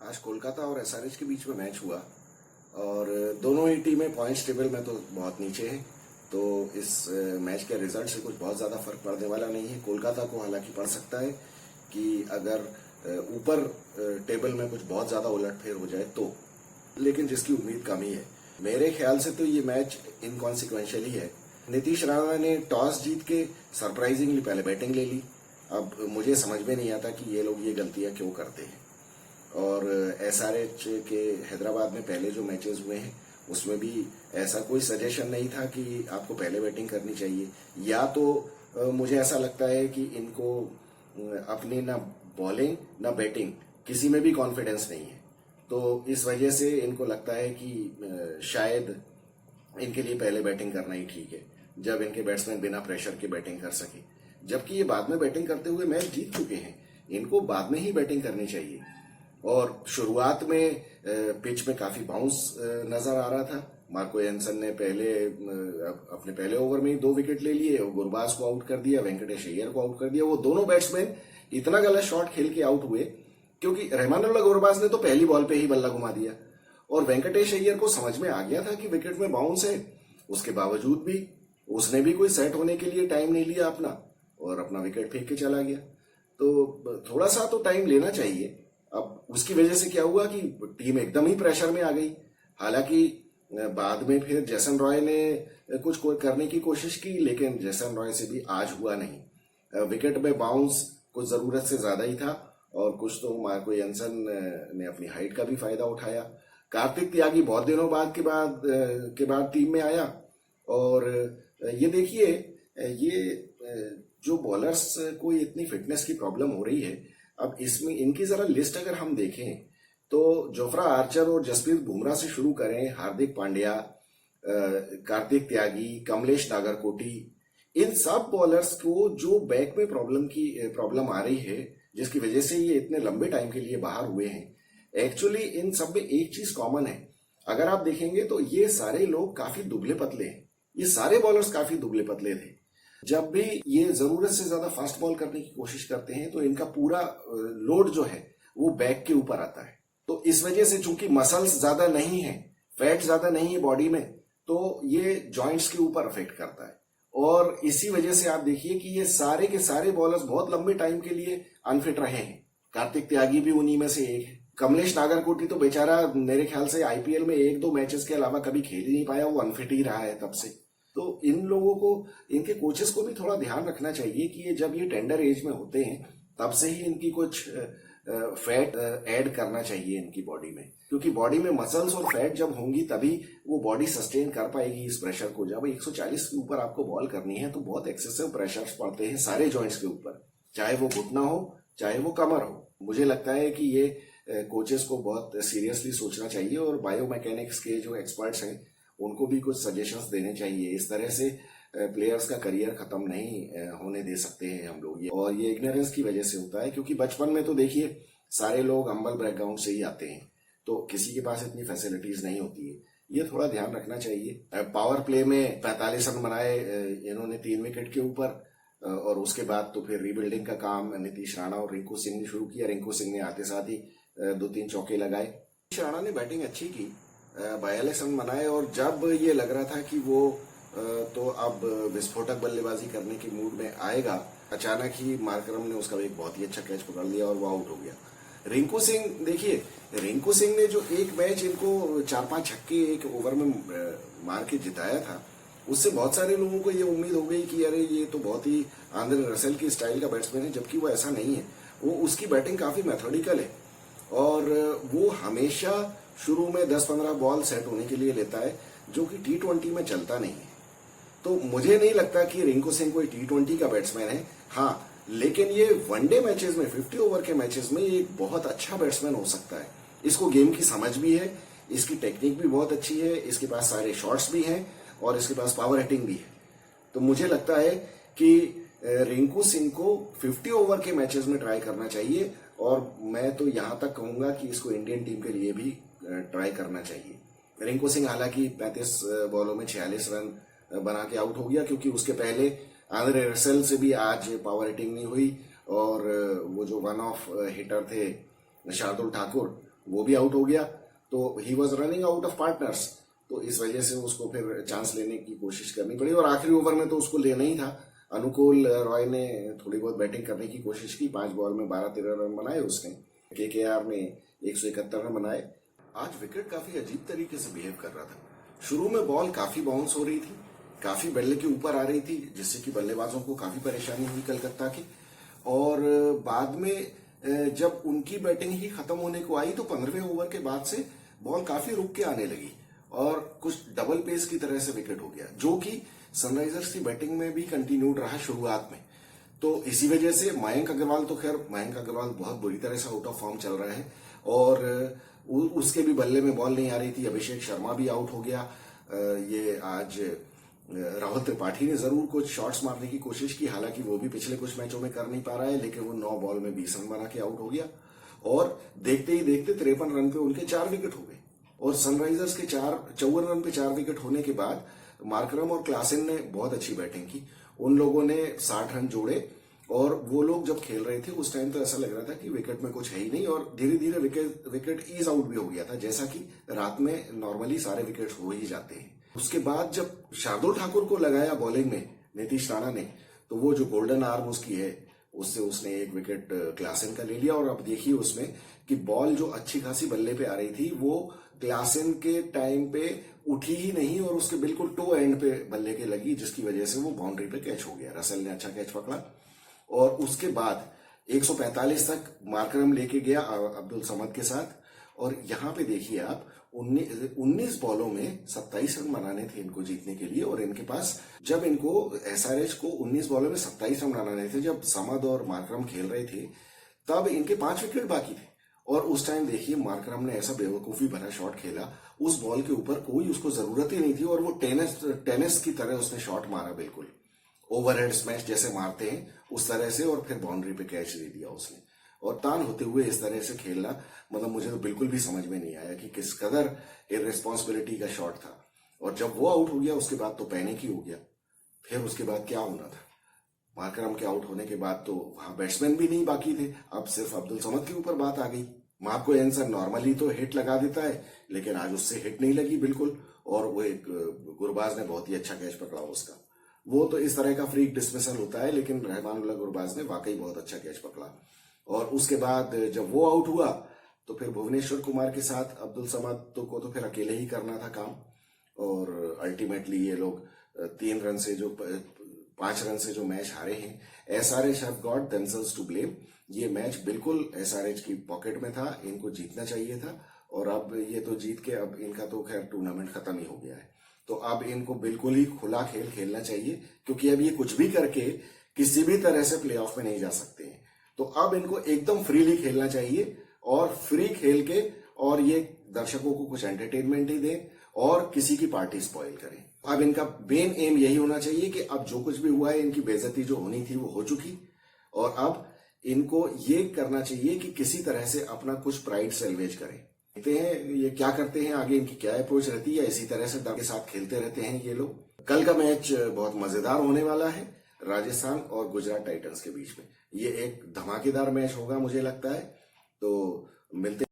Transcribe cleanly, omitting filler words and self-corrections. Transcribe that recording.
आज कोलकाता और एसआरएच के बीच में मैच हुआ और दोनों ही टीमें पॉइंट्स टेबल में तो बहुत नीचे हैं। तो इस मैच के रिजल्ट से कुछ बहुत ज़्यादा फर्क पड़ने वाला नहीं है। कोलकाता को हालांकि पड़ सकता है कि अगर ऊपर टेबल में कुछ बहुत ज़्यादा उलटफेर हो जाए तो, लेकिन जिसकी उम्मीद कम ही है। मेरे ख्याल से तो ये मैच इनकॉन्सिक्वेंशियल ही है। नीतीश राणा ने टॉस जीत के सरप्राइजिंगली पहले बैटिंग ले ली। अब मुझे समझ में नहीं आता कि ये लोग ये गलतियां क्यों करते हैं। और एसआरएच के हैदराबाद में पहले जो मैचेस हुए हैं उसमें भी ऐसा कोई सजेशन नहीं था कि आपको पहले बैटिंग करनी चाहिए। या तो मुझे ऐसा लगता है कि इनको अपनी ना बॉलिंग ना बैटिंग किसी में भी कॉन्फिडेंस नहीं है, तो इस वजह से इनको लगता है कि शायद इनके लिए पहले बैटिंग करना ही ठीक है, जब इनके बैट्समैन बिना प्रेशर के बैटिंग कर सके। जबकि ये बाद में बैटिंग करते हुए मैच जीत चुके हैं, इनको बाद में ही बैटिंग करनी चाहिए। और शुरुआत में पिच में काफी बाउंस नजर आ रहा था। मार्को एंसन ने अपने पहले ओवर में ही 2 विकेट ले लिए, गुरबाज को आउट कर दिया, वेंकटेश अय्यर को आउट कर दिया। वो दोनों बैट्समैन इतना गलत शॉट खेल के आउट हुए क्योंकि रहमानुल्लाह गुरबाज ने तो पहली बॉल पे ही बल्ला घुमा दिया और वेंकटेश अय्यर को समझ में आ गया था कि विकेट में बाउंस है। उसके बावजूद भी उसने भी कोई सेट होने के लिए टाइम नहीं लिया अपना और अपना विकेट फेंक के चला गया। तो थोड़ा सा तो टाइम लेना चाहिए। अब उसकी वजह से क्या हुआ कि टीम एकदम ही प्रेशर में आ गई। हालांकि बाद में फिर जैसन रॉय ने कुछ करने की कोशिश की, लेकिन जैसन रॉय से भी आज हुआ नहीं। विकेट में बाउंस कुछ जरूरत से ज्यादा ही था और कुछ तो मार्को एंसन ने अपनी हाइट का भी फायदा उठाया। कार्तिक त्यागी बहुत दिनों के बाद टीम में आया और ये देखिए, ये जो बॉलर्स को इतनी फिटनेस की प्रॉब्लम हो रही है, अब इसमें इनकी जरा लिस्ट अगर हम देखें तो जोफ्रा आर्चर और जसप्रीत बुमराह से शुरू करें, हार्दिक पांड्या, कार्तिक त्यागी, कमलेश नागरकोटी, इन सब बॉलर्स को जो बैक में प्रॉब्लम आ रही है, जिसकी वजह से ये इतने लंबे टाइम के लिए बाहर हुए हैं। एक्चुअली इन सब में एक चीज कॉमन है। अगर आप देखेंगे तो ये सारे लोग काफी दुबले पतले हैं। ये सारे बॉलर्स काफी दुबले पतले थे। जब भी ये जरूरत से ज्यादा फास्ट बॉल करने की कोशिश करते हैं तो इनका पूरा लोड जो है वो बैक के ऊपर आता है। तो इस वजह से चूंकि मसल्स ज्यादा नहीं है, फैट ज्यादा नहीं है बॉडी में, तो ये जॉइंट्स के ऊपर अफेक्ट करता है। और इसी वजह से आप देखिए कि ये सारे के सारे बॉलर्स बहुत लंबे टाइम के लिए अनफिट रहे हैं। कार्तिक त्यागी भी उन्हीं में से एक है। कमलेश नागरकोटी तो बेचारा मेरे ख्याल से आईपीएल में 1-2 मैचेस के अलावा कभी खेल ही नहीं पाया, वो अनफिट ही रहा है तब से। तो इन लोगों को, इनके कोचेस को भी थोड़ा ध्यान रखना चाहिए कि ये जब ये टेंडर एज में होते हैं तब से ही इनकी कुछ फैट ऐड करना चाहिए इनकी बॉडी में, क्योंकि बॉडी में मसल्स और फैट जब होंगी तभी वो बॉडी सस्टेन कर पाएगी इस प्रेशर को। जब 140 के ऊपर आपको बॉल करनी है तो बहुत एक्सेसिव प्रेशर्स पड़ते हैं सारे जॉइंट्स के ऊपर, चाहे वो घुटना हो चाहे वो कमर हो। मुझे लगता है कि ये कोचेस को बहुत सीरियसली सोचना चाहिए और बायोमैकेनिक्स के जो एक्सपर्ट्स हैं उनको भी कुछ सजेशंस देने चाहिए। इस तरह से प्लेयर्स का करियर खत्म नहीं होने दे सकते हैं हम लोग। और ये इग्नोरेंस की वजह से होता है, क्योंकि बचपन में तो देखिए सारे लोग अंबल बैकग्राउंड से ही आते हैं, तो किसी के पास इतनी फैसिलिटीज नहीं होती है। ये थोड़ा ध्यान रखना चाहिए। पावर प्ले में 45 रन बनाए इन्होंने 3 विकेट के ऊपर, और उसके बाद तो फिर रीबिल्डिंग का काम नीतीश राणा और रिंकू सिंह ने शुरू किया। रिंकू सिंह ने आते साथ ही 2-3 चौके लगाए। नीतीश राणा ने बैटिंग अच्छी की, 42 रन बनाए, और जब ये लग रहा था कि वो तो अब विस्फोटक बल्लेबाजी करने की मूड में आएगा, अचानक ही मार्करम ने उसका एक बहुत ही अच्छा कैच पकड़ लिया और वो आउट हो गया। रिंकू सिंह, देखिए रिंकू सिंह ने जो एक मैच इनको 4-5 छक्के एक ओवर में मार के जिताया था, उससे बहुत सारे लोगों को ये उम्मीद हो गई कि अरे ये तो बहुत ही आंद्रे रसेल की स्टाइल का बैट्समैन है, जबकि वो ऐसा नहीं है। वो, उसकी बैटिंग काफी मैथोडिकल है और वो हमेशा शुरू में 10-15 बॉल सेट होने के लिए लेता है, जो कि T20 में चलता नहीं है। तो मुझे नहीं लगता कि रिंकू सिंह कोई T20 का बैट्समैन है। हाँ, लेकिन ये वनडे मैचेस में, 50 ओवर के मैचेस में ये एक बहुत अच्छा बैट्समैन हो सकता है। इसको गेम की समझ भी है, इसकी टेक्निक भी बहुत अच्छी है, इसके पास सारे शॉट्स भी हैं और इसके पास पावर हिटिंग भी है। तो मुझे लगता है कि रिंकू सिंह को 50 ओवर के मैचेस में ट्राई करना चाहिए, और मैं तो यहां तक कहूंगा कि इसको इंडियन टीम के लिए भी ट्राई करना चाहिए। रिंकू सिंह हालांकि 35 बॉलों में 46 रन बना के आउट हो गया, क्योंकि उसके पहले आंद्रे रसेल से भी आज पावर हिटिंग नहीं हुई, और वो जो वन ऑफ हिटर थे शार्दुल ठाकुर, वो भी आउट हो गया, तो he was running out of partners. तो इस वजह से उसको फिर चांस लेने की कोशिश करनी पड़ी और आखिरी ओवर में तो उसको लेना ही था। अनुकूल रॉय ने थोड़ी बहुत बैटिंग करने की कोशिश की, 5 बॉल में 12-13 रन बनाए उसने। केकेआर ने 171 रन बनाए। आज विकेट काफी अजीब तरीके से बिहेव कर रहा था। शुरू में बॉल काफी बाउंस हो रही थी, काफी बल्ले के ऊपर आ रही थी, जिससे कि बल्लेबाजों को काफी परेशानी हुई कलकत्ता की। और बाद में जब उनकी बैटिंग ही खत्म होने को आई तो 15वें ओवर के बाद से बॉल काफी रुक के आने लगी और कुछ डबल पेस की तरह से विकेट हो गया, जो कि सनराइजर्स की बैटिंग में भी कंटिन्यूड रहा शुरुआत में। तो इसी वजह से मयंक अग्रवाल बहुत बुरी तरह से आउट ऑफ फॉर्म चल रहा है और उसके भी बल्ले में बॉल नहीं आ रही थी। अभिषेक शर्मा भी आउट हो गया। ये आज राहुल त्रिपाठी ने जरूर कुछ शॉट्स मारने की कोशिश की, हालांकि वो भी पिछले कुछ मैचों में कर नहीं पा रहा है, लेकिन वो 9 बॉल में 20 रन बना के आउट हो गया और देखते ही देखते 53 रन पे उनके 4 विकेट हो गए। और सनराइजर्स के 54 रन पे 4 विकेट होने के बाद मार्करम और क्लासेन ने बहुत अच्छी बैटिंग की। उन लोगों ने 60 रन जोड़े और वो लोग जब खेल रहे थे उस टाइम तो ऐसा लग रहा था कि विकेट में कुछ है ही नहीं और धीरे धीरे विकेट ईज आउट भी हो गया था, जैसा कि रात में नॉर्मली सारे विकेट हो ही जाते हैं। उसके बाद जब शार्दुल ठाकुर को लगाया बॉलिंग में नीतीश राणा ने, तो वो जो गोल्डन आर्म उसकी है उससे उसने 1 विकेट क्लासेन का ले लिया। और अब देखिए उसमें कि बॉल जो अच्छी खासी बल्ले पे आ रही थी वो क्लासेन के टाइम पे उठी ही नहीं और उसके बिल्कुल टो एंड पे बल्ले के लगी, जिसकी वजह से वो बाउंड्री पे कैच हो गया। रसेल ने अच्छा कैच पकड़ा और उसके बाद 145 तक मार्करम लेके गया अब्दुल समद के साथ। और यहां पे देखिए आप 19 बॉलों में 27 रन बनाने थे इनको जीतने के लिए और इनके पास जब इनको एसआरएच को 19 बॉलों में 27 रन बनाने थे, जब समद और मार्करम खेल रहे थे तब इनके 5 विकेट बाकी थे। और उस टाइम देखिए मार्करम ने ऐसा बेवकूफी भरा शॉट खेला, उस बॉल के ऊपर कोई उसको जरूरत ही नहीं थी और वो टेनिस की तरह उसने शॉट मारा, बिल्कुल ओवरहेड स्मैश जैसे मारते हैं उस तरह से, और फिर बाउंड्री पे कैच दे दिया उसने। और तान होते हुए इस तरह से खेलना, मतलब मुझे तो बिल्कुल भी समझ में नहीं आया कि किस कदर इररिस्पॉन्सिबिलिटी का शॉट था। और जब वो आउट हो गया उसके बाद तो पैनिक ही हो गया। फिर उसके बाद क्या होना था, मार्करम के आउट होने के बाद तो वहां बैट्समैन भी नहीं बाकी थे, अब सिर्फ अब्दुल समद के ऊपर बात आ गई। मार्को एंसन नॉर्मली तो हिट लगा देता है, लेकिन आज उससे हिट नहीं लगी बिल्कुल। और वो एक गुरबाज ने बहुत ही अच्छा कैच पकड़ा उसका। वो तो इस तरह का फ्रीक डिसमिसल होता है, लेकिन रहमानुल्लाह गुरबाज ने वाकई बहुत अच्छा कैच पकड़ा। और उसके बाद जब वो आउट हुआ तो फिर भुवनेश्वर कुमार के साथ अब्दुल समद को तो फिर अकेले ही करना था काम। और अल्टीमेटली ये लोग 5 रन से जो मैच हारे हैं। SRH have got themselves to blame. ये मैच बिल्कुल एसआरएच की पॉकेट में था, इनको जीतना चाहिए था और अब ये तो जीत के अब इनका तो खैर टूर्नामेंट खत्म ही हो गया है। तो अब इनको बिल्कुल ही खुला खेल खेलना चाहिए, क्योंकि अब ये कुछ भी करके किसी भी तरह से प्लेऑफ में नहीं जा सकते हैं। तो अब इनको एकदम फ्रीली खेलना चाहिए और फ्री खेल के और ये दर्शकों को कुछ एंटरटेनमेंट ही दें और किसी की पार्टी स्पॉइल करें। अब इनका मेन एम यही होना चाहिए कि अब जो कुछ भी हुआ है, इनकी बेइज्जती जो होनी थी वो हो चुकी और अब इनको ये करना चाहिए कि किसी तरह से अपना कुछ प्राइड सेल्वेज करें। देखते हैं ये क्या करते हैं, आगे इनकी क्या अप्रोच रहती है। इसी तरह से डर के साथ खेलते रहते हैं ये लोग। कल का मैच बहुत मजेदार होने वाला है, राजस्थान और गुजरात टाइटंस के बीच में। ये एक धमाकेदार मैच होगा मुझे लगता है। तो मिलते